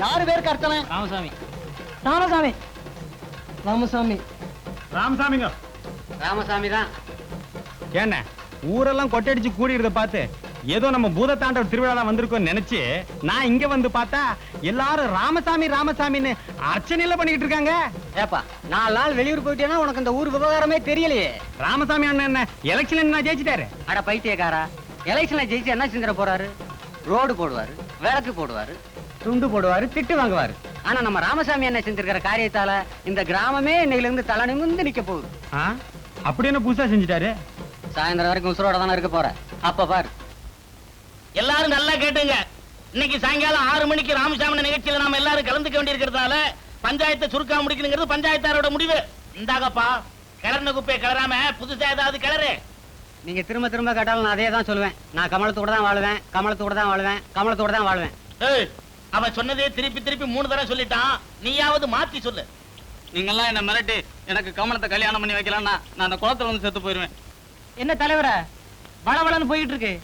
யாரு பேருக்கு அர்ச்சனை? ராமசாமி. ராமசாமி ராமசாமி ராமசாமிங்க. ராமசாமி தான். என்ன ஊரெல்லாம் கொட்டடிச்சு கூடிறத பார்த்து ஏதோ நம்ம பூதத்தாண்டவர் திருவிழா வந்திருக்கோம் நினைச்சு நான் இங்க வந்து பார்த்தா எல்லாரும் ராமசாமி ராமசாமின்னு அர்ச்சனையில பண்ணிட்டு இருக்காங்க. ஏப்பா 4 நாள் வெளியூர் போயிட்டேன்னா உனக்கு இந்த ஊர் விவகாரமே தெரியலையே. ராமசாமி அண்ணன் என்ன எலெக்ஷன் நான் ஜெயிச்சிட்டாரு. அட பைத்தியக்காரா, எலெக்ஷன்ல ஜெயிச்சு என்ன செஞ்சிட போறாரு? ரோடு போடுவாரு, விளக்கு போடுவாரு, துண்டு போடுவாரு, திட்டு வாங்குவாரு. ஆனா நம்ம ராமசாமி என்ன செஞ்சிருக்கிற காரியத்தால இந்த கிராமமே இன்னையில இருந்து தலை நிமிர்ந்து நிக்க போகுது. அப்படி என்ன புதுசா செஞ்சுட்டாரு? சாயந்தரம் வரைக்கும் உசுரோட தானே இருக்க போற. அப்ப பாரு. எல்லாரும் நல்லா கேட்டுங்க. இன்னைக்கு சாயங்காலம் 6 மணிக்கு ராமசாமி நிகழ்ச்சியில நாம எல்லாரும் கலந்துக்க வேண்டியிருக்கிறதால பஞ்சாயத்தை சுருக்கா முடிக்கணுங்கிறது பஞ்சாயத்தாரோட முடிவு. இந்தாகப்பா, கிளர்ன குப்பையை கிளறாம புதுசா ஏதாவது கிளறு. நீங்க திரும்ப திரும்ப கேட்டாலும் நான் அதே தான் சொல்லுவேன். நான் கமலத்தோட தான் வாழ்வேன், கமலத்தோட தான் வாழ்வேன், கமலத்தோட தான் வாழ்வேன். அவன் சொன்னதே திருப்பி திருப்பி 3 தடவை சொல்லிட்டான். நீயாவது மாத்தி சொல்லு. நீங்கெல்லாம் என்ன மிரட்டி எனக்கு கமலத்தை கல்யாணம் பண்ணி வைக்கலாம்னா நான் அந்த குளத்துல வந்து செத்து போயிருவேன். என்ன தலைவர வளவளன்னு போயிட்டு இருக்கு,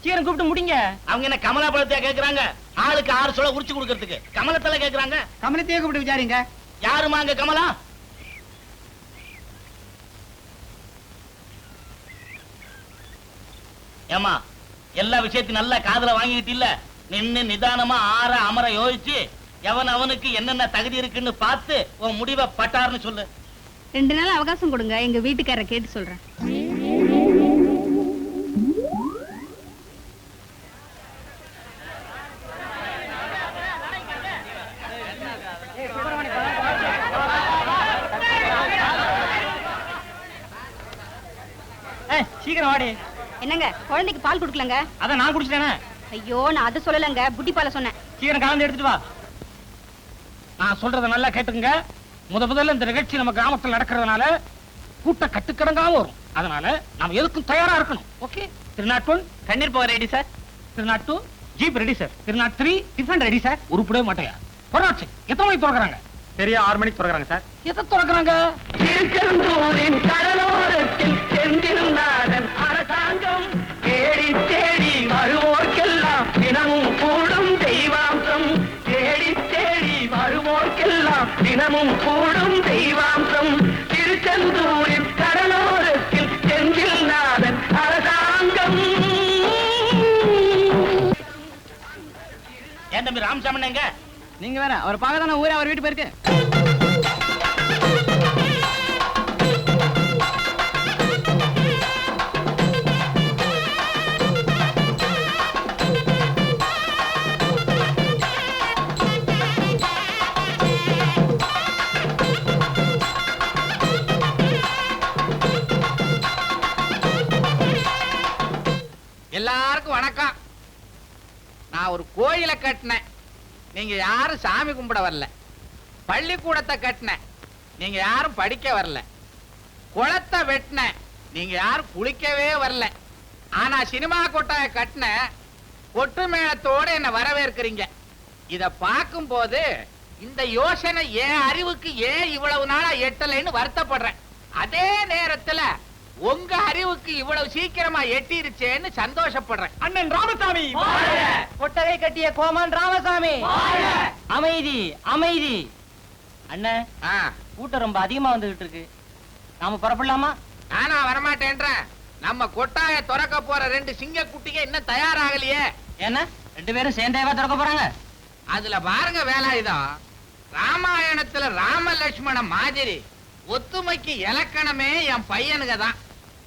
சீக்கிரம் கூப்பிட்டு முடிங்க. அவங்க என்ன கமலா பழத்தையா கேக்குறாங்க? ஆளுக்கு 6 சொல்ல உரிச்சு கொடுக்கறதுக்கு கமலத்தல கேக்குறாங்க. கமலத்தையே கூப்பிட்டு விசாரிங்க. யாருமா அங்க கமலா? ஏமா எல்லா விஷயத்தையும் நல்லா காதுல வாங்கிட்டு இல்ல, நின்னு நிதானமா ஆற அமர யோசிச்சு எவன் அவனுக்கு என்னென்ன தகுதி இருக்குன்னு பார்த்து உன் முடிவை பட்டார்னு சொல்லு. 2 நாள் அவகாசம் கொடுங்க, எங்க வீட்டுக்காரரை கேட்டு சொல்றேன். சீக்கிரம் வாடி. என்னங்க குழந்தைக்கு பால் குடுக்கலங்க? அத நான் குடிச்சிட்டேனே. ஐயோ, நான் அதை சொல்லலங்க, புட்டி பாலை சொன்னேன். சீக்கிரம் கலந்து எடுத்துட்டு வா. நான் சொல்றத நல்லா கேட்டுங்க. முதல்ல இந்த நிகழ்ச்சி நம்ம கிராமத்தில் நடக்கிறதுனால கூட்ட கட்டுக்கடங்காம வரும். அதனால நாம எதுக்கும் தயாரா இருக்கணும். ஓகே? திருநாட் 1 கண்ணீர் போக ரெடி சார். திருநாட் 2 ஜீப் ரெடி சார். திருநாட் 3 டிஃபன் ரெடி சார். உருப்படவே மாட்டேயா? பொறாச்சு எத்தனை மணிக்கு திறக்கறாங்க? சரியா 6 மணிக்கு திறக்கறாங்க சார். எதை திறக்கறாங்க? திருச்செந்தூரின் கடலோரத்தில் செந்திலும் நாதன் அரசாங்கம் தேடி தேடி வருவோர்க்கெல்லாம் தினமும் கூடும் தெய்வாம்சம். தேடி தேடி வருவோர்க்கெல்லாம் தினமும் கூடும் தெய்வாம்சம். திருச்செந்தூரின் கடலோரத்தில் செந்தில் நாதன் அரசாங்கம். ஏன் தம்பி ராமசாமி எங்க? நீங்க வேற அவர் பார்க்க தானே ஊரே அவர் வீட்டு போயிருக்கு. எல்லாருக்கும் வணக்கம். நான் ஒரு கோயிலை கட்டினேன், நீங்க யாரும் சாமி கும்பிட வரல. பள்ளிக்கூடத்தை கட்டினேன், நீங்க யாரும் படிக்க வரல. குளத்தை வெட்டினேன், நீங்க யாரும் குளிக்கவே வரல. ஆனா சினிமா கொட்டாய கட்டின கொட்டு மேளத்தோட என்ன வரவேற்கிறீங்க. இத பார்க்கும் போது இந்த யோசனை என் அறிவுக்கு ஏன் இவ்வளவு நாளா எட்டலைன்னு வருத்தப்படுறேன். அதே நேரத்துல உங்க அறிவுக்கு இவ்வளவு சீக்கிரமா எட்டிருச்சேன்னு சந்தோஷப்படுறேன். அண்ணன் ராமசாமி கொட்டகை கட்டிய கோமான் ராமசாமி. அமைதி அமைதி. அண்ணன் கூட்டம் ரொம்ப அதிகமா வந்துகிட்டு இருக்கு, நாம புறப்படலாமா? நானா வரமாட்டேன்றேன். நம்ம கொட்டாய துறக்க போற 2 சிங்க குட்டிங்க இன்னும் தயாராகலையே. என்ன 2 பேரும் சேர்ந்தேவா திறக்க போறாங்க? அதுல பாருங்க வேலாயுதம், ராமாயணத்துல ராம லட்சுமண மாதிரி ஒத்துமைக்கு இலக்கணமே என் பையனுங்க தான்.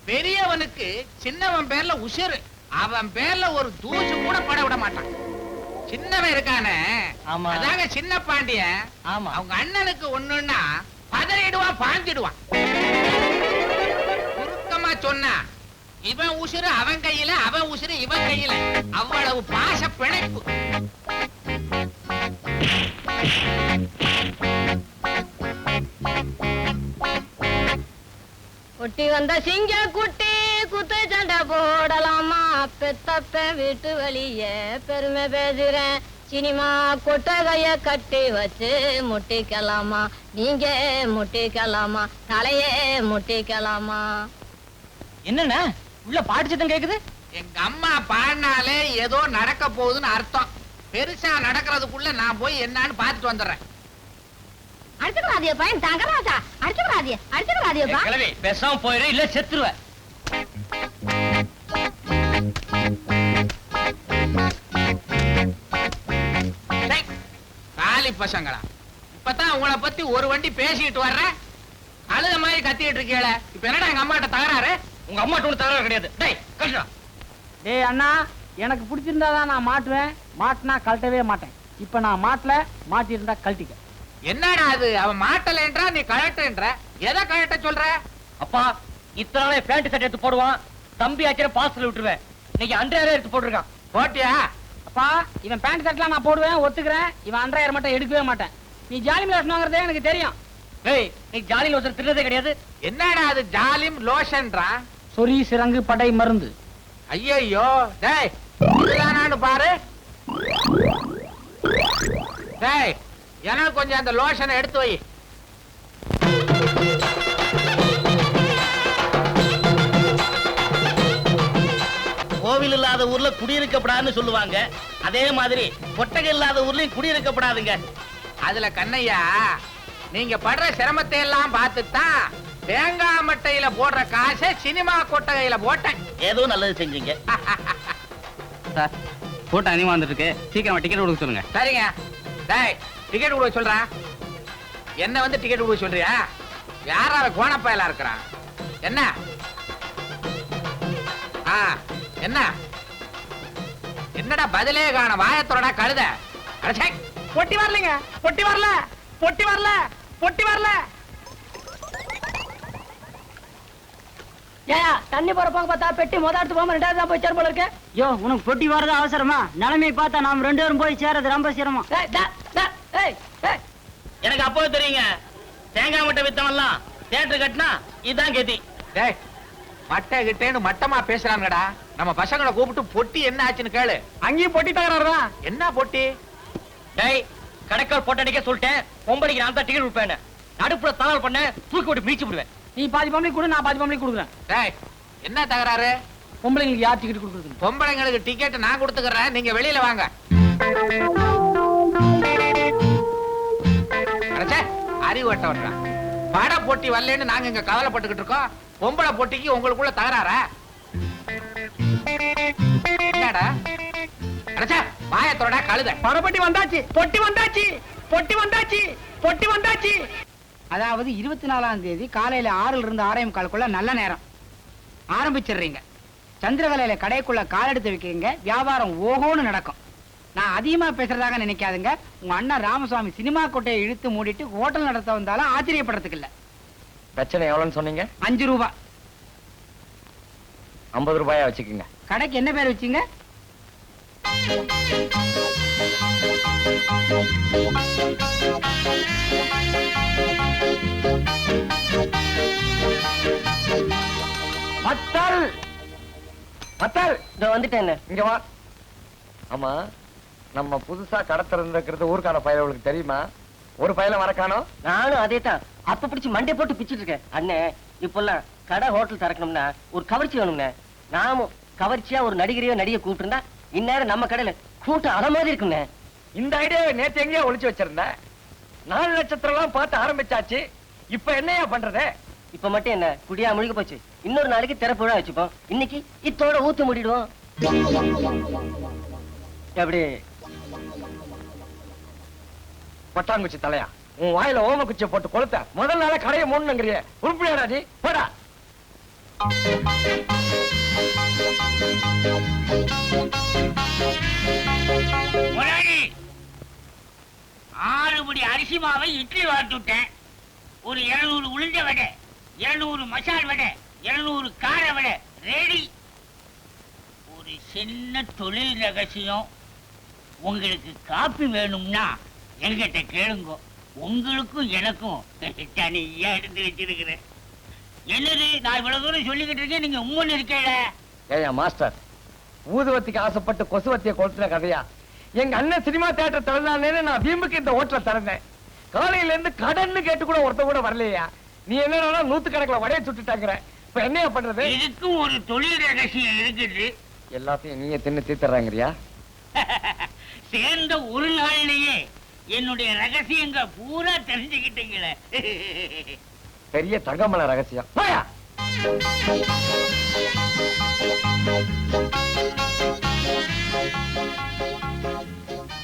பெரியவனுக்கு சின்னவன் பேர்ல உசுறு, அவன் பேர்ல ஒரு தூசு கூட பட விட மாட்டான். சின்னவன் இருக்கானே, அதாங்க சின்ன பாண்டியன். அவங்க அண்ணனுக்கு ஒண்ணுன்னா பதறிடுவான், பாஞ்சிடுவான். சுருக்கமா சொன்னா இவன் உசுறு அவன் கையில, அவன் உசுறு இவன் கையில. அவ்வளவு பாச பிணைப்பு. குட்டி வந்த சிங்க குட்டி குத்து சண்டை போடலாமா? பெத்தப்ப வீட்டு வழிய பெருமை பேசுறேன். சினிமா கொட்டகைய கட்டி வச்சு முட்டிக்கலாமா? நீங்க முட்டிக்கலாமா? தலையே முட்டிக்கலாமா? என்னண்ணா உள்ள பாட்டு சத்தம் கேக்குது? எங்க அம்மா பாடினாலே ஏதோ நடக்க போகுதுன்னு அர்த்தம். பெருசா நடக்கிறதுக்குள்ள நான் போய் என்னன்னு பார்த்துட்டு வந்துடுறேன். அடிச்சுக்கிறாதிய பையன் தங்கராஜா, அடிச்சுக்கிறாதியப்பா. கிளவி பேசாம போயிரு, இல்ல செத்துருவேன். டேய், காலி பசங்களா, இப்பதான் உங்களை பத்தி ஒரு வண்டி பேசிட்டு வர்றேன், அழுத மாதிரி கத்திட்டு இருக்கீங்கள. இப்ப என்னடா எங்க அம்மாட்ட தகராறு? உங்க அம்மாட்ட ஒண்ணு தகராறு கிடையாது. டேய் கல்றா. டேய் அண்ணா, எனக்கு பிடிச்சிருந்தாதான் நான் மாட்டுவேன், மாட்டினா கழட்டவே மாட்டேன். இப்ப நான் மாட்டல, மாட்டிருந்தா கழட்டிக்க. என்னடா அது, அவன் மாட்டலன்றா நீ கழட்டுன்ற, எதை கழட்ட சொல்ற? அப்பா இத்தனை நாளே பேண்ட் சட்டை எடுத்து போடுவான், தம்பி ஆச்சரிய பாஸ்ல விட்டுருவேன். இன்னைக்கு 10000 எடுத்து போட்டிருக்கான். போட்டியா? அப்பா இவன் பேண்ட் சட்டெல்லாம் நான் போடுவேன், ஒத்துக்கிறேன். இவன் 10000 மட்டும் எடுக்கவே மாட்டேன். நீ ஜாலி லோஷன் வாங்குறதே எனக்கு தெரியும். டேய் நீ ஜாலியில் ஒருத்தர் திருடதே கிடையாது. என்னடா அது ஜாலிம் லோஷன்றா? சொறி சிறங்கு படை மருந்து. ஐயோ டேய், இதுதானான்னு பாரு. டேய், எனக்கு கொஞ்சம் அந்த லோஷனை எடுத்து வை. கோவில் இல்லாத ஊர்ல குடியிருக்கப்படாதுன்னு சொல்லுவாங்க. அதே மாதிரி கொட்டகை இல்லாத ஊர்லயும் குடியிருக்கப்படாதுங்க. அதுல கண்ணையா, நீங்க படுற சிரமத்தை எல்லாம் பார்த்துத்தான் தேங்காய் மட்டையில போடுற காசை சினிமா கொட்டகையில போட்டேன். ஏதோ நல்லது செஞ்சீங்க. சார் கூட்டம் அதிகமா வந்துட்டு இருக்கு, சீக்கிரமா டிக்கெட் கொடுக்க சொல்லுங்க. சரிங்க. டேய், டிக்கெட் கொடுக்க சொல்றேன். என்ன வந்து டிக்கெட் கொடுக்க சொல்றியா? யாரால கோணப்பயலா இருக்கிறான்? என்ன என்ன என்னடா பதிலே காண, வாயத்தோட கழுத. அடச்சே, பொட்டி வரலங்க, பொட்டி வரல, பொட்டி வரல, பொட்டி வரல. ஏயா தண்ணி போறப்பாங்க பார்த்தா பெட்டி முதல்ல போகாம 2வது தான் போய் சேர போல இருக்கு. யோ உனக்கு பொட்டி வரது அவசரமா? நிலைமையை பார்த்தா நாம் 2 பேரும் போய் சேரது ரொம்ப சிரமம். எனக்கு அப்போ தெரியுங்க, தேங்காய் மட்டை வித்தவன்லாம் தியேட்டர் கட்டினா இதுதான் கதி. டேய், மட்டை கிட்டேன்னு மட்டமா பேசுறாங்கடா. நம்ம பசங்களை கூப்பிட்டு பொட்டி என்ன ஆச்சுன்னு கேளு. அங்கேயும் பொட்டி தகராறுடா. என்ன பொட்டி? டேய் கடைக்கால் போட்டு அடிக்க சொல்லிட்டேன், பொம்பளைக்கு நான் தான் டிக்கெட் கொடுப்பேன். நடுப்புற தகவல் பண்ண தூக்கி விட்டு மீச்சு விடுவேன். நீ பாதி பம்பளை கொடு, நான் பாதி பம்பளை கொடுக்குறேன். டேய், என்ன தகராறு? பொம்பளைங்களுக்கு யார் டிக்கெட் கொடுக்குறது? பொம்பளைங்களுக்கு டிக்கெட் நான் கொடுத்துக்கிறேன், நீங்க வெளியில வாங்க. அறிவு வட்டவன் பட போட்டி வரலன்னு நாங்க இங்க கவலைப்பட்டுக்கிட்டு இருக்கோம். பொம்பளை போட்டிக்கு உங்களுக்குள்ள தகராறா? என்னடா மாயத்தோட கழுத. படப்பட்டி வந்தாச்சு, பொட்டி வந்தாச்சு, பொட்டி வந்தாச்சு, பொட்டி வந்தாச்சு. அதாவது 24ஆம் தேதி காலையில 6ல இருந்து 6:45 நல்ல நேரம் ஆரம்பிச்சிடுறீங்க. சந்திரகலையில கடைக்குள்ள கால் எடுத்து வைக்கிறீங்க, வியாபாரம் ஓஹோன்னு நடக்கும். நான் அதிகமா பேசுறதாக நினைக்காதுங்க. உங்க அண்ணன் ராமசாமி சினிமா கோட்டையை இழுத்து மூடிட்டு ஹோட்டல் நடத்த வந்தாலும் ஆச்சரியப்படுறதுக்கு இல்ல. பிரச்சனை எவ்வளவுன்னு சொன்னீங்க? 5 ரூபாய். 50 ரூபாயா வச்சுக்கோங்க. கடைக்கு என்ன பேர் வச்சீங்க? பத்தல் பத்தல். இதோ வந்துட்டேன், இங்க வா. ஆமா, நம்ம புதுசா கடை திறந்திருக்கிறது ஊர்க்கான பயலுக்கு தெரியுமா? ஒரு பயல மறக்கானோ? நானும் அதே தான் அப்ப பிடிச்சு மண்டை போட்டு பிச்சுட்டு இருக்கேன். அண்ணே இப்பெல்லாம் கடை ஹோட்டல் திறக்கணும்னா ஒரு கவர்ச்சி வேணும்னே. நாமும் கவர்ச்சியா ஒரு நடிகரையோ நடிகை கூப்பிட்டு இருந்தா இந்நேரம் நம்ம கடையில கூட்டம் அற மாதிரி இருக்கும்னே. இந்த ஐடியாவை நேத்து எங்கேயோ ஒளிச்சு வச்சிருந்த. 4 நட்சத்திரம் எல்லாம் பார்த்து ஆரம்பிச்சாச்சு. இப்ப என்னையா பண்றது? இப்ப மட்டும் என்ன குடியா முழுக போச்சு. இன்னொரு நாளைக்கு திறப்பு விழா வச்சுப்போம். இன்னைக்கு இத்தோட ஊத்து மூடிடுவோம். எப்படி பட்டாங்குச்சி தலையா? உன் வாயில ஓம குச்சியை போட்டு கொளுத்த முதல் நாள கடையை மூடணுங்கிறிய உருப்படியாடா நீ? போடா. முதலாளி, 6 படி அரிசி மாவை இட்லி வார்த்து விட்டேன். ஒரு 700 உளுந்த வடை, 700 மசால் வடை, 700 கார வடை ரெடி. ஒரு சின்ன தொழில் ரகசியம். உங்களுக்கு காப்பி வேணும்னா என்கிட்ட கேளுங்க. உங்களுக்கும் எனக்கும் தனியா எடுத்து வச்சிருக்கிறேன். என்னது நான் இவ்வளவு தூரம் சொல்லிக்கிட்டு இருக்கேன், நீங்க உம்மன் இருக்கல? ஏயா மாஸ்டர், ஊதுவத்திக்கு ஆசைப்பட்டு கொசுவத்திய கொளுத்துற கதையா? எங்க அண்ணன் சினிமா தியேட்டர் திறந்தானே நான் வீம்புக்கு இந்த ஹோட்டல திறந்தேன். காலையில இருந்து கடன்னு கேட்டு கூட ஒருத்த கூட வரலையா? நீ என்ன 100 கணக்குல வடைய சுட்டுட்டாங்கிற. இப்ப என்னையா பண்றது? இதுக்கும் ஒரு தொழில் ரகசியம் இருக்குது. எல்லாத்தையும் நீங்க தின்னு தீத்துறாங்கறியா? சேர்ந்த ஒரு நாள்லயே என்னுடைய ரகசியங்க பூரா தெரிஞ்சுக்கிட்டீங்களே. பெரிய தங்கமல ரகசியம். போயா.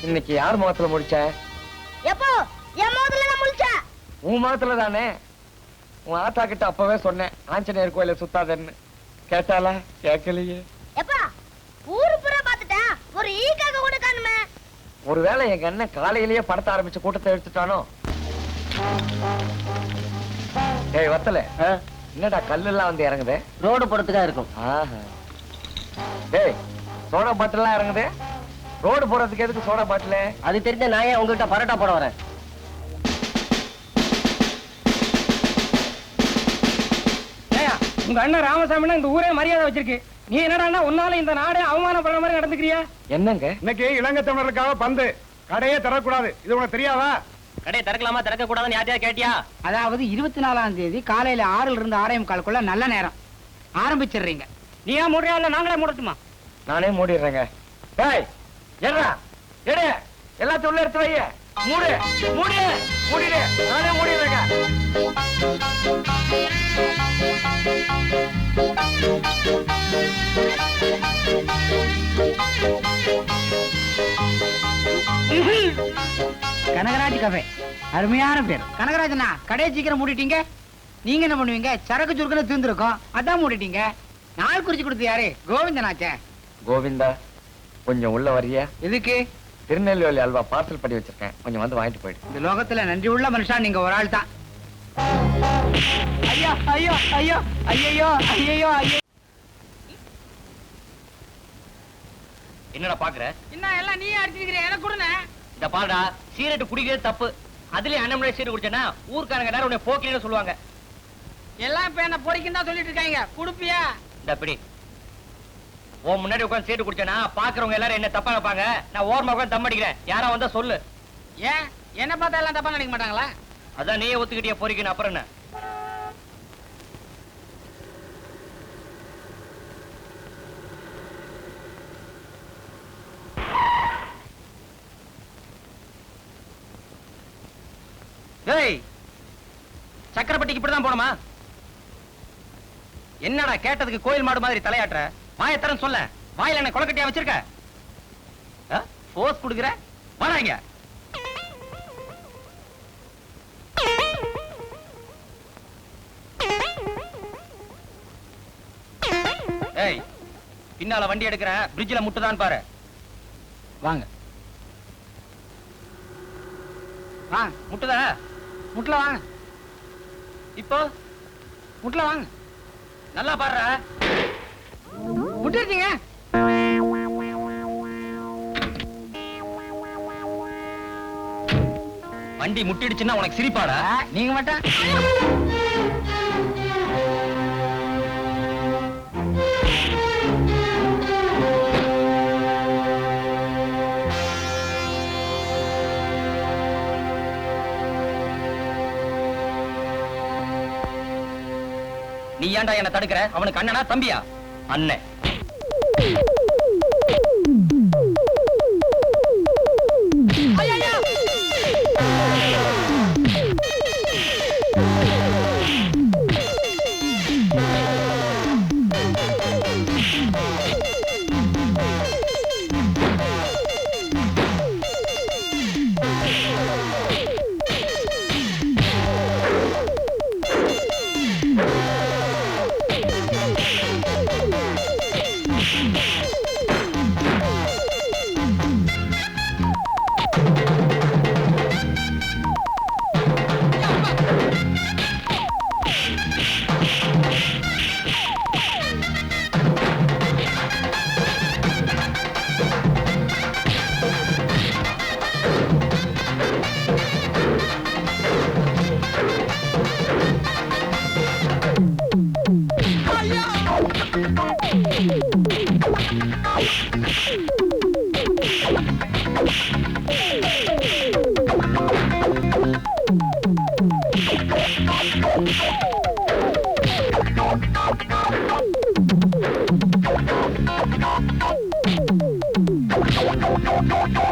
இன்னைக்கு யார் முகத்துல முடிச்ச? எப்போ என் முகத்துல நான் முழிச்சேன். உன் முகத்துல தானே. உன் ஆத்தா கிட்ட அப்பவே சொன்னேன் ஆஞ்சநேயர் கோயில சுத்தாதன்னு. கேட்டாலா? கேட்கலையே. எப்பா ஊரு பூரா பாத்துட்டேன், ஒரு ஈக்காக கூட காணுமே. ஒருவேளை எங்க அண்ணன் காலையிலேயே படத்த ஆரம்பிச்சு கூட்டத்தை எடுத்துட்டானோ? ஏய் வத்தல, என்னடா கல்லெல்லாம் வந்து இறங்குது? ரோடு போறதுக்கா இருக்கும். ஆஹா. டேய் சோடா பாட்டிலாம் இறங்குது. ரோடு போறதுக்கு எதுக்கு சோடா பாட்டில்? அது தெரிஞ்ச நான் ஏன் உங்ககிட்ட பரோட்டா போட வரேன்? உங்க அண்ணன் ராமசாமினா இந்த ஊரே மரியாதை வச்சிருக்கு. நீ என்னடா உன்னால இந்த நாடே அவமானப்படுற மாதிரி நடந்துக்கிறியா? என்னங்க இன்னைக்கு இலங்கை தமிழருக்காக பந்து கடையே தரக்கூடாது, இது உனக்கு தெரியாதா? கடையை திறக்கலாமா திறக்க கூடாதுன்னு யார்ட்டையா கேட்டியா? அதாவது 24ஆம் தேதி காலையில 6ல இருந்து 6:45 நல்ல நேரம் ஆரம்பிச்சிடுறீங்க. நீ ஏன் மூடுறியா இல்ல நாங்களே மூடட்டுமா? நானே மூடிடுறேங்க. டேய் ஏறா எடு, எல்லாத்தையும் உள்ள எடுத்து வை. மூடு மூடு மூடிடு, நானே மூடிடுறேங்க. கனகராஜ் கஃபே அருமையான பேர். கனகராஜனா கடையை சீக்கிரம் மூடிட்டீங்க. நீங்க என்ன பண்ணுவீங்க? சரக்கு சுருக்குன்னு தீர்ந்துருக்கும், அதான் மூடிட்டீங்க. நாள் குறிச்சு கொடுத்து யாரு? கோவிந்தனாச்சே. கோவிந்தா கொஞ்சம் உள்ள வரியா? எதுக்கு? திருநெல்வேலி அல்வா பார்சல் பண்ணி வச்சிருக்கேன், கொஞ்சம் வந்து வாங்கிட்டு போயிடு. இந்த லோகத்துல நன்றி உள்ள மனுஷா நீங்க ஒரு ஆள் தான். ஐயோ ஐயோ ஐயோ ஐயோ ஐயோ ஐயோ. என்னடா பாக்குற? என்ன எல்லாம் நீ அடிச்சிருக்கிற? எனக்கு கொடுங்க. இந்த பாருடா, சீரட் குடிக்கிறது தப்பு. அதுலயும் அண்ணன் சீரட் குடிச்சேன்னா ஊர்க்காரங்க நேரம் உன்னை போக்கின்னு சொல்லுவாங்க. எல்லாம் இப்ப என்ன பொடிக்குன்னு தான் சொல்லிட்டு இருக்காங்க. குடுப்பியா? இந்த அப்படி உன் முன்னாடி உட்காந்து சீரட் குடிச்சேன்னா பாக்குறவங்க எல்லாரும் என்ன தப்பா நினைப்பாங்க. நான் ஓரமா உட்காந்து தம் அடிக்கிறேன், யாரா வந்தா சொல்லு. ஏன் என்ன பார்த்தா எல்லாம் தப்பா நினைக்க மாட்டாங்களா? அதான் நீயே ஒத்துக்கிட்டிய பொறிக்கணும், அப்புறம் என்ன? ஏய், சக்கரப்பட்டிக்கு இப்படிதான் போணுமா? என்னடா கேட்டதுக்கு கோயில் மாடு மாதிரி தலையாட்டுற? வாயத்தரன்னு சொல்ல. வாயில என்ன கொலக்கட்டியா வச்சிருக்க? போஸ் குடுக்குற? வாடாங்க. ஏய், பின்னால வண்டி எடுக்கிறேன், பிரிட்ஜ்ல முட்டுதான் பாரு. வாங்க வாங்க. முட்டுதா? முட்ல வாங்க. இப்போ முட்ல வாங்க. நல்லா பாடுற. முட்டிருக்கீங்க. வண்டி முட்டிடுச்சுன்னா உனக்கு சிரிப்பாடா? நீங்க மட்டும் நீ ஏன்டா என்ன தடுக்கிற? அவனுக்கு அண்ணனா தம்பியா? அண்ணன்.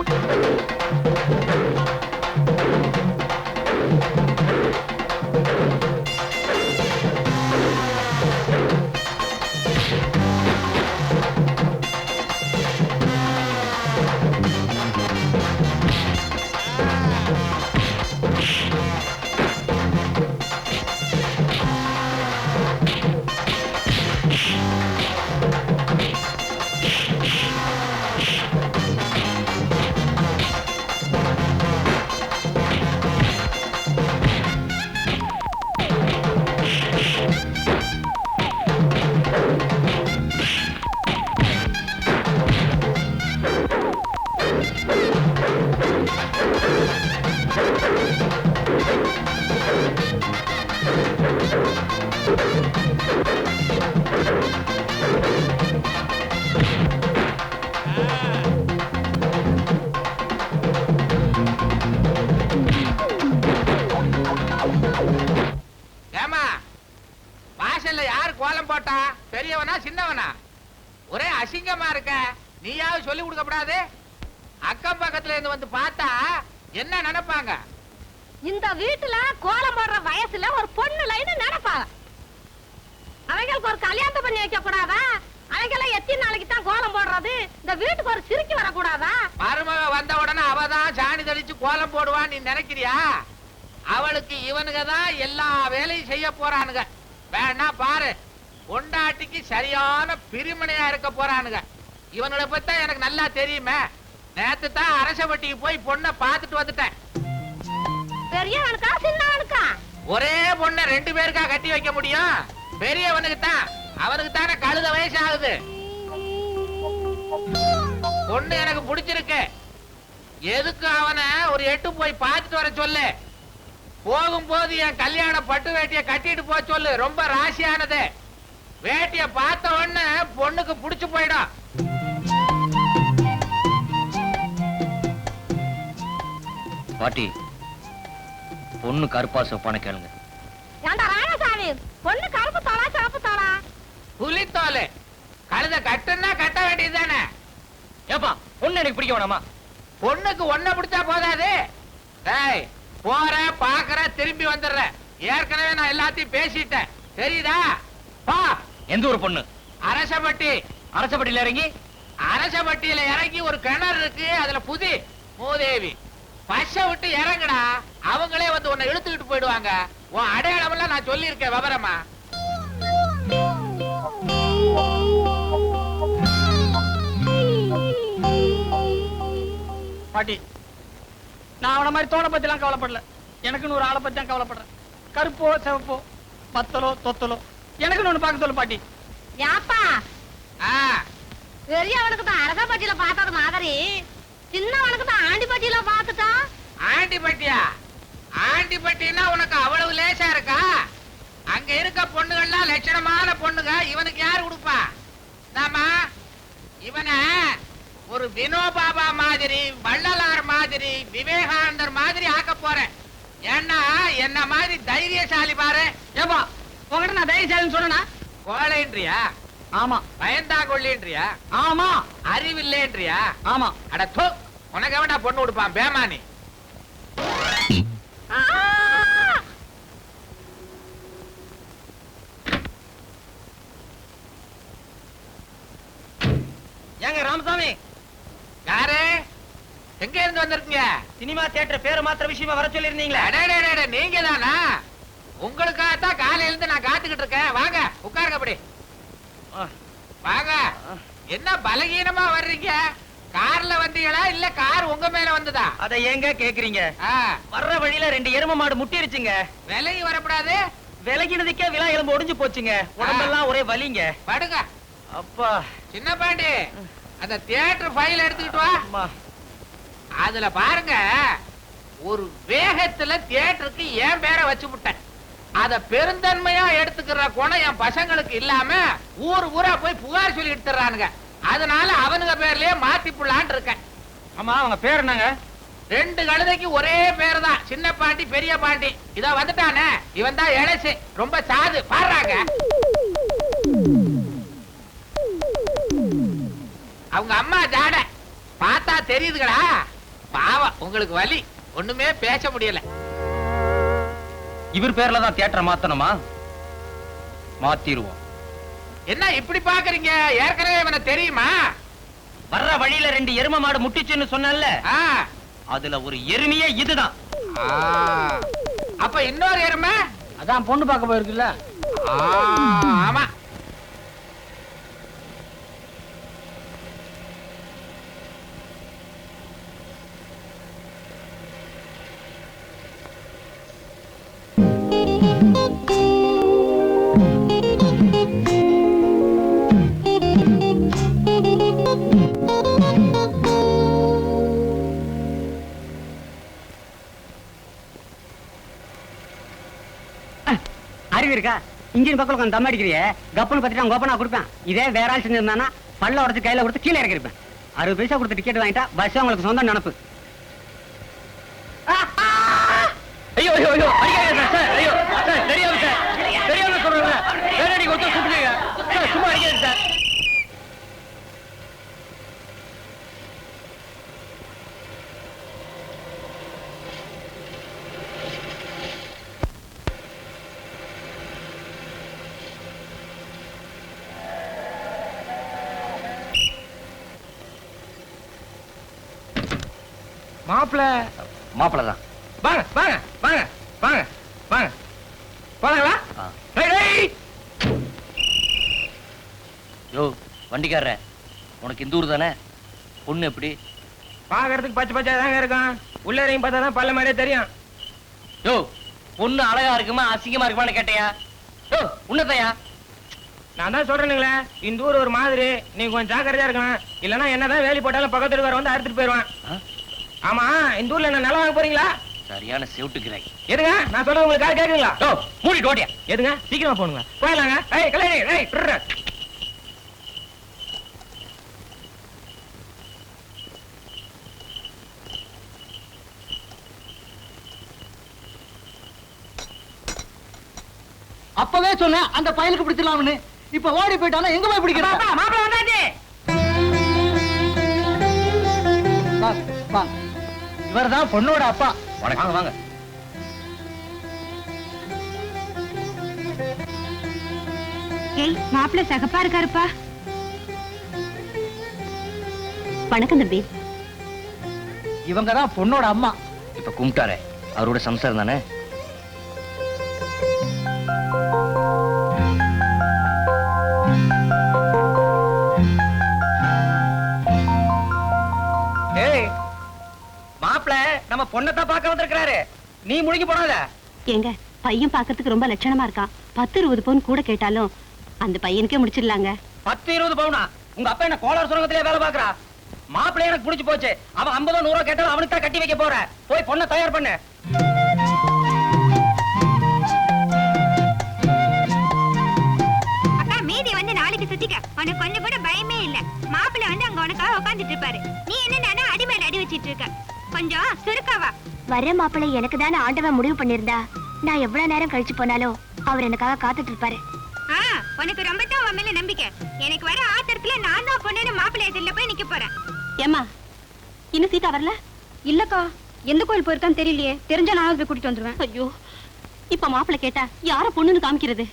Thank you. பெரியவனா சின்னவனா? ஒரே அசிங்கமா இருக்க. நீயாவது சொல்லி கொடுக்கப்படாது? அக்கம் பக்கத்துல இருந்து வந்து பார்த்தா என்ன நினைப்பாங்க? இந்த வீட்டுல கோலம் போடுற வயசுல ஒரு பொண்ணு லைன் நினைப்பாங்க. அவங்களுக்கு ஒரு கல்யாணத்தை பண்ணி வைக்க கூடாதா? அவங்கெல்லாம் எத்தனை நாளைக்கு தான் கோலம் போடுறது? இந்த வீட்டுக்கு ஒரு சிரிக்கி வரக்கூடாதா? மருமக வந்த உடனே அவதான் சாணி தெளிச்சு கோலம் போடுவான்னு நீ நினைக்கிறியா? அவளுக்கு இவனுங்க தான் எல்லா வேலையும் செய்ய போறானுங்க. வேணா பாரு, பொண்டாட்டிக்கு சரியான பிரிமனையா இருக்க போறானுங்க. இவனுங்களை பத்தி எனக்கு நல்லா தெரியுமே. நேத்து தான் அரசவட்டிக்கு போய் பொண்ணை பார்த்துட்டு வந்துட்டேன். பெரியவனுக்கா சின்னவனுக்கா? ஒரே பொண்ணை 2 பேருக்கா கட்டி வைக்க முடியும்? பெரியவனுக்கு தான். அவனுக்கு தானே கழுத வயசு ஆகுது. பொண்ணு எனக்கு பிடிச்சிருக்கு. எதுக்கு அவனை ஒரு 8 போய் பார்த்துட்டு வர சொல்லு. போகும்போது என் கல்யாண பட்டு வேட்டிய கட்டிட்டு போக சொல்லு. ரொம்ப ராசியானது. வேட்டிய பார்த்த உடனே பொண்ணுக்கு புடிச்சு போயிடும். பாட்டி, பொண்ணு கருப்பா சொப்பான கேளுங்க. ஏண்டா ராமசாமி, பொண்ணு கருப்பு தோளா சிவப்பு தோளா? புலித்தோலு. கழுத கட்டுன்னா கட்ட வேண்டியதுதானே. ஏப்பா, பொண்ணு எனக்கு பிடிக்க வேணாமா? பொண்ணுக்கு ஒன்ன பிடிச்சா போதாது. டேய், போற பாக்குற திரும்பி வந்துடுற. ஏற்கனவே நான் எல்லாத்தையும் பேசிட்டேன், தெரியுதா? பா. எந்த ஒரு பொண்ணு? அரசப்பட்டி. அரசப்பட்டியில இறங்கி அரசப்பட்டியில இறங்கி ஒரு கிணறு இருக்கு, அதுல புதி மூதேவி. பஷ விட்டு இறங்குடா. அவங்களே வந்து உன்னை இழுத்துக்கிட்டு போயிடுவாங்க. உன் அடையாளம் எல்லாம் நான் சொல்லி இருக்கேன் விவரமா. பாட்டி, நான் அவன மாதிரி தோணை பத்தி எல்லாம் கவலைப்படல. எனக்குன்னு ஒரு ஆளை பத்தி தான் கவலைப்படுறேன். கருப்போ சிவப்போ பத்தலோ தொத்தலோ எனக்குன்னு ஒண்ணு பார்க்க சொல்லு பாட்டி. யாப்பா, பெரியவனுக்கு தான் அரசப்பட்டியில பார்த்தது மாதிரி சின்னவனுக்கு தான் ஆண்டிப்பட்டியில பார்த்துட்டா. ஆண்டிப்பட்டியா? ஆண்டிப்பட்டினா உனக்கு அவ்வளவு லேசா இருக்கா? அங்க இருக்க பொண்ணுகள்லாம் லட்சணமான பொண்ணுங்க. இவனுக்கு யாரு கொடுப்பா? நாம இவன ஒரு வினோபாபா மாதிரி, வள்ளலார் மாதிரி, விவேகானந்தர் மாதிரி ஆக்க போறேன். ஏன்னா என்ன மாதிரி தைரியசாலி பாரு. ஏப்பா, உங்ககிட்ட நான் தைரியசாலின்னு சொன்னா? கோழைன்றியா? ஆமா. பயந்தாங்கொள்ளின்றியா? ஆமா. அறிவில்லைன்றியா? ஆமா. அட தோ, உனக்கு எவன்டா பொண்ணு கொடுப்பான் பேமானி? ஏங்க ராமசாமி, யாரு? எங்க இருந்து வந்திருக்கீங்க? சினிமா தியேட்டர் பேரு மாத்திர விஷயமா வர சொல்லிருந்தீங்களே. அடடடடட, நீங்க தானா? உங்களுக்காகத்தான் காலையில இருந்து நான் காத்துக்கிட்டு இருக்கேன். வாங்க உட்காருங்க. அப்படி வாங்க. என்ன பலகீனமா வர்றீங்க? கார்ல வந்தீங்களா இல்ல கார் உங்க மேல வந்ததா? அத ஏங்க கேக்குறீங்க? வர்ற வழியில 2 எரும மாடு முட்டிருச்சுங்க. விலகி வரக்கூடாது. விலகினதுக்கே விலா எலும்பு ஒடிஞ்சு போச்சுங்க. உடம்பெல்லாம் ஒரே வலிங்க. படுங்க. அப்பா. சின்ன பாண்டி, அந்த தியேட்டர் ஃபைல் எடுத்துக்கிட்டு வா. அம்மா. அதுல பாருங்க, ஒரு வேகத்துல தியேட்டருக்கு என் பேரை வச்சு விட்டேன். அத பெருந்தன்மையா எடுத்துக்கிற குணம் என் பசங்களுக்கு இல்லாம ஊர் ஊரா போய் புகார் சொல்லி எடுத்துறானுங்க. அதனால அவனுங்க பேர்லயே மாத்தி புள்ளான்னு இருக்கேன். ஆமா, அவங்க பேர் என்னங்க? 2 கழுதைக்கு ஒரே பேரு தான், சின்ன பாண்டி பெரிய பாண்டி. இதா வந்துட்டானே, இவன் தான் இளைச்சு, ரொம்ப சாது. பாடுறாங்க. அவங்க அம்மா ஜாட பார்த்தா தெரியுதுங்களா? பாவம், உங்களுக்கு வலி. ஒண்ணுமே பேச முடியல. இவர் பேர்ல தான் தியேட்டர் மாத்தணுமா? மாத்திருவோம். என்ன இப்படி பாக்குறீங்க? ஏற்கனவே இவனை தெரியுமா? வர்ற வழியில 2 எரும மாடு முட்டிச்சுன்னு சொன்னேன்ல, அதுல ஒரு எருமையே இதுதான். அப்ப இன்னொரு எருமை? அதான் பொண்ணு பார்க்க போயிருக்குல்ல. ஆமா. அறிவு இருக்கா? இன்ஜின் பக்கம் உட்காந்து தம் அடிக்கிறியே, கப்பன்னு பத்திட்டு கோப்பனா கொடுப்பேன். இதே வேற ஆள் செஞ்சிருந்தானா பல்ல உடச்சு கையில கொடுத்து கீழே இறக்கிருப்பேன். 60 பைசா கொடுத்து டிக்கெட் வாங்கிட்டா பஸ் உங்களுக்கு சொந்த நினப்பு. ஐயோ ஐயோ ஐயோ, அடிக்காதீங்க சார். ஐயோ சார், தெரியாம சார், தெரியாம சொல்றேன். வேறடி கொடுத்து சுட்டுங்க சார். சும்மா மாப்பிள்ள தான். வாங்க வாங்க வாங்க வாங்க வாங்க போலாங்களா? யோ வண்டிக்காரர, உனக்கு இந்த ஊர் தானே? பொண்ணு எப்படி? பாக்குறதுக்கு பச்சை பச்சை தாங்க இருக்கும். உள்ள இறங்கி பார்த்தா தான் பல்ல மாதிரியே தெரியும். யோ பொண்ணு அழகா இருக்குமா அசிங்கமா இருக்குமான்னு கேட்டையா? யோ உன்னதையா? நான் தான் சொல்றேனுங்களே, இந்த ஊர் ஒரு மாதிரி, நீங்க கொஞ்சம் ஜாக்கிரதையா இருக்கணும். இல்லன்னா என்னதான் வேலி போட்டாலும் பக்கத்துல வர வந்து அறுத்துட்டு போயிடுவான். ஆமா, இந்த ஊர்ல என்ன நிலம் வாங்க போறீங்களா? சரியான செவிட்டுக்கிறாய். எதுங்க நான் சொல்றது உங்களுக்கு காது கேக்குங்களா? யோ மூடிட்டு ஓடியா. எதுங்க சீக்கிரமா போனுங்க. போயிடலாங்க. ஏய் கல்யாணி, ஏய் ட்ரு. அப்பவே சொன்னேன் அந்த பயலுக்கு பிடிச்சலாம்னு. இப்ப ஓடி போயிட்டாலும் எங்க போய் பிடிக்கிறான்? மாப்பிள்ளை வந்தாச்சு. இவர்தான் பொண்ணோட அப்பா. வணக்கம். வாங்க. ஏய் மாப்பிள்ள சகப்பா இருக்காருப்பா. வணக்கம் தம்பி. இவங்கதான் பொண்ணோட அம்மா. இப்ப கும்பிட்டாரே அவரோட சம்சாரம் தானே? ஏய் மாப்பிள்ளை நம்ம பொண்ணத்தான் பார்க்க வந்திருக்கிறாரு. நீ முழுகி போடாத. ஏங்க பையன் பாக்கிறதுக்கு ரொம்ப லட்சணமா இருக்கான். 10-20 பவுன் கூட கேட்டாலும் அந்த பையனுக்கே முடிச்சிடலாங்க. 10-20 பவுனா? உங்க அப்பா என்ன கோளாறு சுரங்கத்திலே வேலை பாக்குறா? மாப்பிள்ளை எனக்கு பிடிச்சு போச்சு. அவன் 50-100 கேட்டாலும் அவனுக்கு தான் கட்டி வைக்க போற. போய் பொண்ணை தயார் பண்ணு. அக்கா மீதி வந்து நாளைக்கு சுத்திக்க. உனக்கு கொஞ்சம் கூட பயமே இல்ல. மாப்பிள்ளை வந்து அங்க உனக்காக உட்கார்ந்துட்டு இருப்பாரு. நீ என்ன அடி மேல அடி வச்சிட்டு இருக்க. கொஞ்சம் சுருக்காவா. வர மாப்பிள்ளை எனக்கு தானே ஆண்டவன் முடிவு பண்ணிருந்தா, நான் எவ்வளவு நேரம் கழிச்சு போனாலும் அவர் எனக்காக காத்துட்டு இருப்பாரு. உனக்கு ரொம்ப தான் உன் மேல நம்பிக்கை. எனக்கு வர ஆத்திரத்துல நான் தான் பொண்ணுன்னு மாப்பிள்ளை எதிரில போய் நிக்க போறேன். ஏமா இன்னும் சீதா வரல? இல்லக்கா, எந்த கோயில் போயிருக்கான்னு தெரியலையே. தெரிஞ்சா நான் போய் கூட்டிட்டு வந்துருவேன். ஐயோ, இப்ப மாப்பிள்ளை கேட்டா யார பொண்ணுன்னு காமிக்கிறது?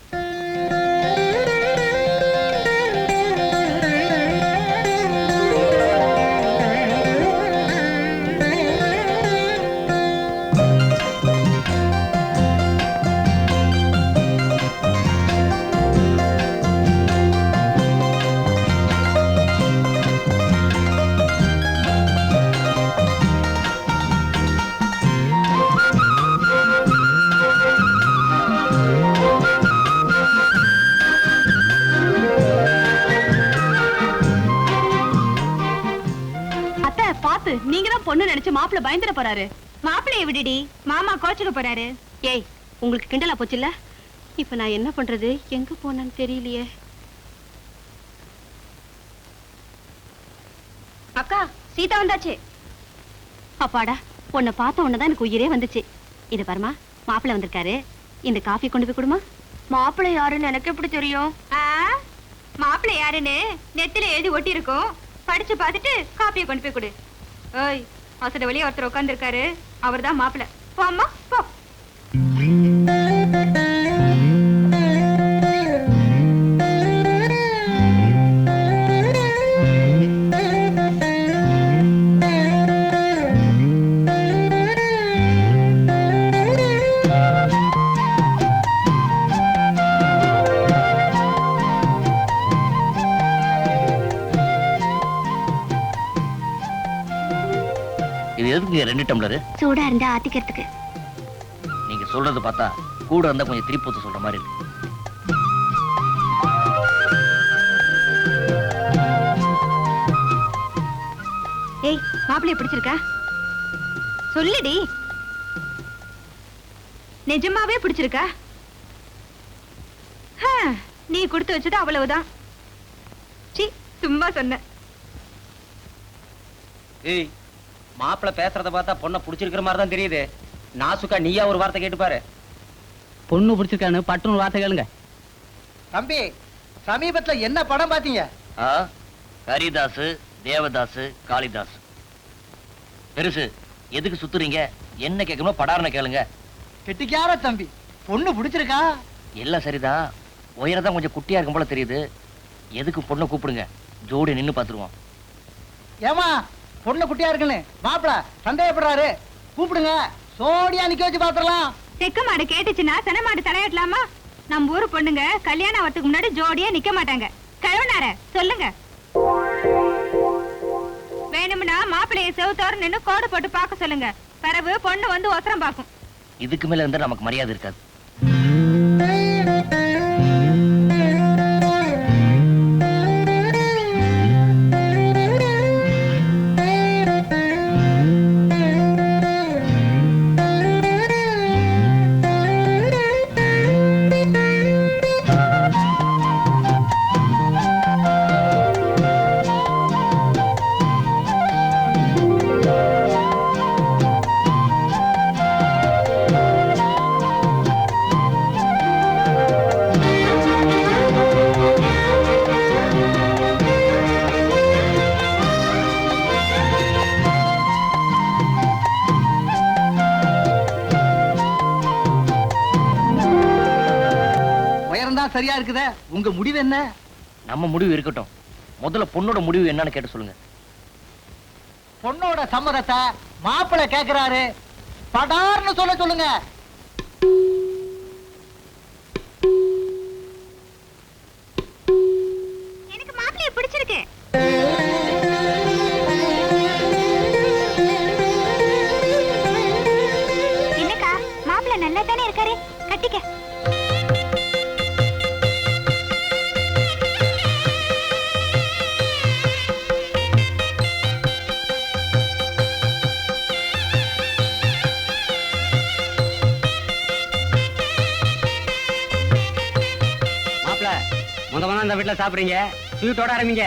நீங்க தான் பொண்ணு நினைச்சு மாப்பிள்ள பயந்துட போறாரு. மாப்பிள்ளைய விடுடி, மாமா கோச்சுக்க போறாரு. ஏய், உங்களுக்கு கிண்டலா போச்சுல்ல? இப்ப நான் என்ன பண்றது? எங்க போனேன்னு தெரியலையே. அக்கா சீதா வந்தாச்சு. அப்பாடா, உன்னை பார்த்த உடனேதான் எனக்கு உயிரே வந்துச்சு. இது பாருமா, மாப்பிள்ள வந்திருக்காரு. இந்த காஃபி கொண்டு போய் கொடுமா. மாப்பிள்ளை யாருன்னு எனக்கு எப்படி தெரியும்? மாப்பிள்ளை யாருன்னு நெத்தில எழுதி ஒட்டி இருக்கும். படிச்சு பார்த்துட்டு காப்பியை கொண்டு போய் கொடு. ஏய், அசட வழியா ஒருத்தர் உட்கார்ந்து இருக்காரு. அவர் தான் மாப்பிள்ளை. போ அம்மா போ. இது எதுக்கு 2 டம்ளர்? சூடா இருந்தா ஆத்திக்கிறதுக்கு. நீங்க சொல்றது பார்த்தா கூட இருந்தா கொஞ்சம் திருப்பூத்து சொல்ற மாதிரி இருக்கு. ஏய், மாப்பிள்ளைய பிடிச்சிருக்கா? சொல்லுடி. நிஜமாவே பிடிச்சிருக்கா? நீ கொடுத்து வச்சது அவ்வளவுதான். சி, சும்மா சொன்ன. ஏய், மாப்பிள்ளை பேசுறத பார்த்தா பொண்ணை பிடிச்சிருக்கிற மாதிரி தான் தெரியுது. நாசுக்கா நீயா ஒரு வார்த்தை கேட்டு பாரு. பொண்ணு பிடிச்சிருக்கான்னு பட்டுன்னு வார்த்தை கேளுங்க. தம்பி, சமீபத்துல என்ன படம் பாத்தீங்க? ஹரிதாசு, தேவதாசு, காளிதாஸ். பெருசு எதுக்கு சுத்துறீங்க? என்ன கேட்கணும் படார்னு கேளுங்க. கெட்டிக்கார தம்பி, பொண்ணு பிடிச்சிருக்கா? எல்லாம் சரிதான். உயரதான் கொஞ்சம் குட்டியா இருக்கும் போல தெரியுது. எதுக்கு பொண்ணை கூப்பிடுங்க, ஜோடி நின்னு பாத்துருவோம். ஏமா, பொண்ணு குட்டியா இருக்குன்னு மாப்பிள சந்தேகப்படுறாரு. கூப்பிடுங்க, சோடியா நிக்க வச்சு பாத்துடலாம். செக்க மாடு கேட்டுச்சுன்னா சென மாடு தலையாட்டலாமா? நம்ம ஊரு பொண்ணுங்க கல்யாணம் ஆகிறதுக்கு முன்னாடி ஜோடியா நிக்க மாட்டாங்க. கழுவனார சொல்லுங்க. வேணும்னா மாப்பிள்ளைய செவுத்தோர நின்னு கோடு போட்டு பார்க்க சொல்லுங்க. பிறகு பொண்ணு வந்து ஒசரம் பார்க்கும். இதுக்கு மேல இருந்தா நமக்கு மரியாதை இருக்காது. உயரம்தான் சரியா இருக்குதே. உங்க முடிவு என்ன? நம்ம முடிவு இருக்கட்டும், முதல்ல பொண்ணோட முடிவு என்னன்னு கேட்டு சொல்லுங்க. பொண்ணோட சம்மதத்தை மாப்பிள்ளை கேக்குறாரு. படார்னு சொல்ல சொல்லுங்க. எனக்கு மாப்பிள்ளைய பிடிச்சிருக்கு. என்னக்கா மாப்பிள்ளை நல்லா தானே இருக்காரு, கட்டிக்க. முதல்ல அந்த வீட்டுல சாப்பிடுறீங்க, ஸ்வீட்டோட ஆரம்பிங்க.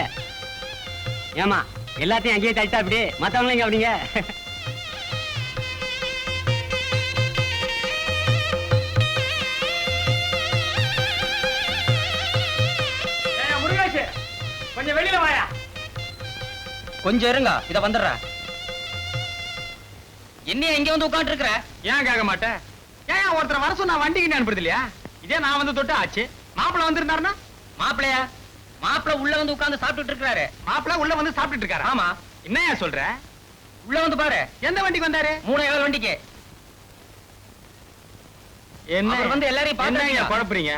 ஏமா எல்லாத்தையும் அங்கேயே தட்டா அப்படி மத்தவங்க அப்படிங்க. முருகேஷ், கொஞ்சம் வெளியில வாயா. கொஞ்சம் இருங்க, இத வந்துடுறேன். என்ன இங்க வந்து உட்கார்ந்து இருக்கிற? ஏன் கேட்க மாட்டேன்? ஏன் ஒருத்தர் வர சொன்னா வண்டிக்கு அனுப்புறது இல்லையா? இதே நான் வந்து தொட்டு ஆச்சு. மாப்பிள்ள வந்திருந்தாருன்னா? மாப்பிள்ளையா? மாப்பிள்ள உள்ள வந்து உட்கார்ந்து சாப்பிட்டுட்டு இருக்காரு. மாப்பிள்ள உள்ள வந்து சாப்பிட்டுட்டு இருக்காரு. ஆமா. என்னையா சொல்ற? உள்ள வந்து பாரு. எந்த வண்டிக்கு வந்தாரு? 3 வண்டிக்கு. என்ன அவர் வந்து எல்லாரையும் என்னங்க பாத்துறீங்க? குழப்புறீங்க?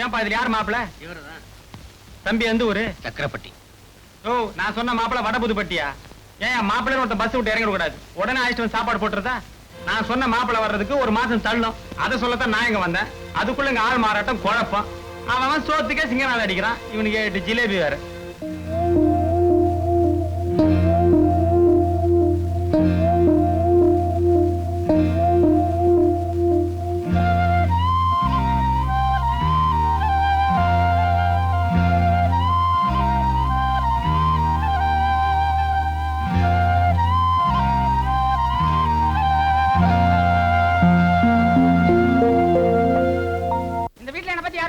ஏன்பா இதுல யார் மாப்பிள்ள? இவர்தான். தம்பி எந்த ஊரு? சக்கரப்பட்டி. ஓ, நான் சொன்ன மாப்பிள்ள வடபுதுப்பட்டியா? ஏன் மாப்பிள்ள ஒருத்த பஸ் விட்டு இறங்க கூடாது, உடனே அழைச்சிட்டு வந்து சாப்பாடு போட்டுறதா? நான் சொன்ன மாப்பிள்ள வர்றதுக்கு ஒரு மாசம் தள்ளும். அதை சொல்லத்தான் நான் இங்க வந்தேன். அதுக்குள்ள இங்க ஆள் மாறாட்டம் குழப்பம். அவன் சோத்துக்கே சிங்கநாள் அடிக்கிறான். இவனுக்கு 8 ஜிலேபி வேற.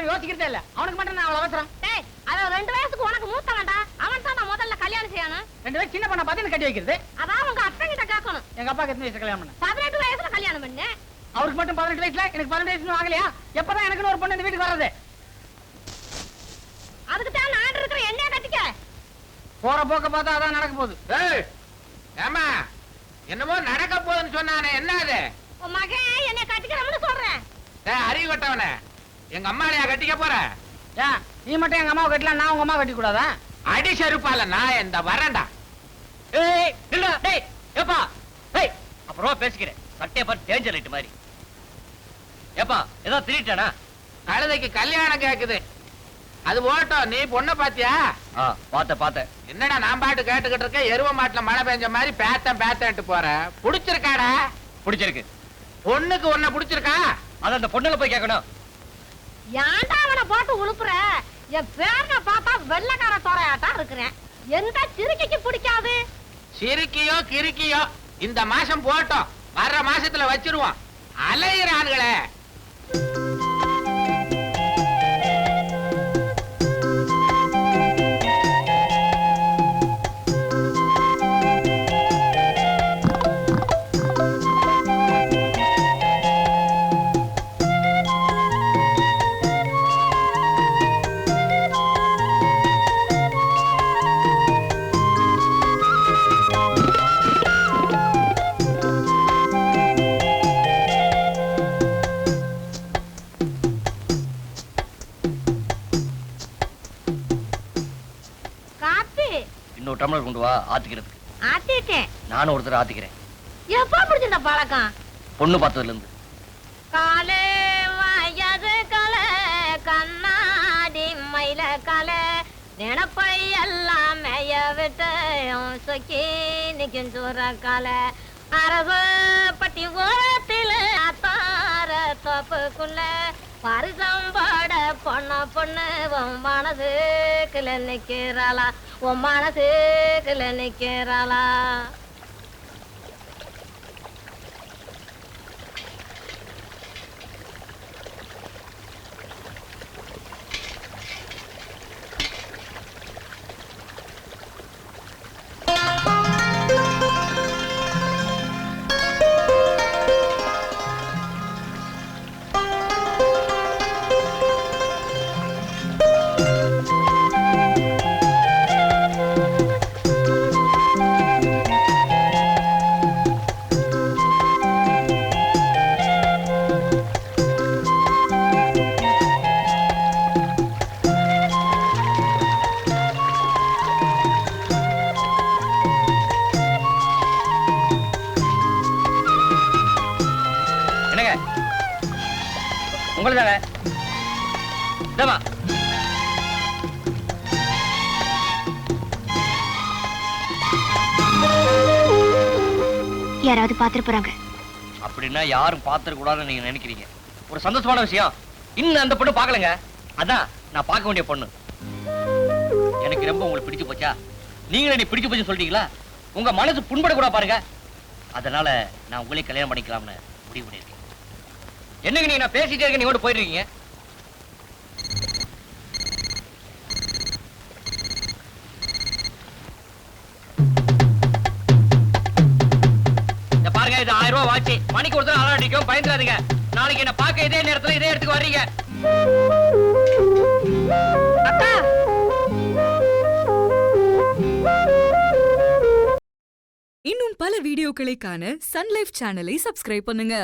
யோசிக்கிறதே இல்ல. அவனுக்கு மட்டும் நான் அவ்வளவு அவசரம். டேய், அவன் 2 வயசுக்கு உனக்கு மூத்தவன்டா. அவன் தான் நான் முதல்ல கல்யாணம் செய்யணும். 2 வயசு சின்ன பொண்ணை பார்த்து எனக்கு கட்டி வைக்கிறது. அதான் உங்க அத்தை கிட்ட கேட்கணும். எங்க அப்பாக்கு எத்தனை வயசு கல்யாணம் பண்ண? 18 வயசுல கல்யாணம் பண்ணு. அவருக்கு மட்டும் 18 வயசுல, எனக்கு 12 வயசு ஆகலையா? எப்பதான் எனக்கு ஒரு பொண்ணு இந்த வீட்டுக்கு வர்றது? அதுக்கு தான் நான் இருக்கிற என்னைய கட்டிக்க. போற போக்க பார்த்தா அதான் நடக்க போகுது. ஏய், ஏம்மா, என்னமோ நடக்க போகுதுன்னு சொன்னானே, என்ன அது? உன் மகன் என்னைய கட்டிக்கிறோம்னு சொல்றேன். அறிவு கட்டவனே, எங்க அம்மாளையா கட்டிக்க போற? ஏன் நீ மட்டும் எங்க அம்மாவை கட்டலாம், நான் உங்க அம்மா கட்டி கூடாதா? அடி செருப்பால நான் இந்த வரேன்டா. ஏய் நில்லுடா. டேய் ஏப்பா. ஏய் அப்புறம் பேசிக்கிறேன். சட்டைய பார்த்து டேஞ்சர் லைட் மாதிரி. ஏப்பா ஏதோ திருட்டானா? கழுதைக்கு கல்யாணம் கேக்குது. அது ஓட்டம். நீ பொண்ணை பாத்தியா? பார்த்தேன். என்னடா நான் பாட்டு கேட்டுக்கிட்டு இருக்கேன், எருவ மாட்டுல மழை பெஞ்ச மாதிரி பேத்தன்ட்டு போற. புடிச்சிருக்காடா? பிடிச்சிருக்கு. பொண்ணுக்கு உன்னை புடிச்சிருக்கா? அத அந்த பொண்ணுல போய் கேட்கணும். ஏன்டா அவனை போட்டு உழுப்புற? என் பேரனை பார்த்தா வெள்ளக்கார தோரையாட்டா இருக்கிறேன். எந்த சிறுக்கைக்கு பிடிக்காது? சிரிக்கியோ கிறுக்கியோ இந்த மாசம் போட்டோம், வர்ற மாசத்துல வச்சிருவோம். அலையிறான்களே. டம்ளர் கொண்டு வா ஆத்திக்கிறதுக்கு. ஆத்திட்டேன். நானும் ஒருத்தர் ஆத்திக்கிறேன். எப்ப பிடிச்சிருந்த பழக்கம்? பொண்ணு பார்த்ததுல இருந்து. காலே வயது கலை கண்ணாடி மயில கலை நினப்பை எல்லாம் மேய விட்டு சொக்கி நிக்கும் சூற கலை அரசு பட்டி ஓரத்தில் அத்தார தோப்புக்குள்ள பரிசம்பாட பொண்ணு உன் மனசுக்குள்ள நிக்கிறாளா, உன் மனசுக்குள்ள நிக்கிறாளா. உங்களுதாங்க. இதமா யாராவது பாத்துட்டு போறாங்க. அப்படின்னா யாரும் பாத்துற கூடாதுன்னு நீங்க நினைக்கிறீங்க. ஒரு சந்தோஷமான விஷயம், இன்னும் அந்த பொண்ணு பாக்கலங்க. அதான் நான் பார்க்க வேண்டிய பொண்ணு. எனக்கு ரொம்ப உங்களுக்கு பிடிச்சு போச்சா? நீங்களே நீ பிடிச்சு போச்சு சொல்றீங்களா? உங்க மனசு புண்பட கூட பாருங்க. அதனால நான் உங்களே கல்யாணம் பண்ணிக்கலாம்னு முடிவு பண்ணிருக்கேன். என்னங்க நீங்க நான் பேசிட்டே இருக்க, நீங்க போயிடுறீங்க. பாருங்க, இது 1000 ரூபாய் வாட்சி. மணிக்கு ஒருத்தர் அலாரம் அடிக்கும், பயந்துடாதீங்க. நாளைக்கு என்ன பார்க்க இதே நேரத்துல இதே இடத்துக்கு வர்றீங்க. அக்கா இன்னும் பல வீடியோக்களை காண சன் லைஃப் சேனலை சப்ஸ்கிரைப் பண்ணுங்க.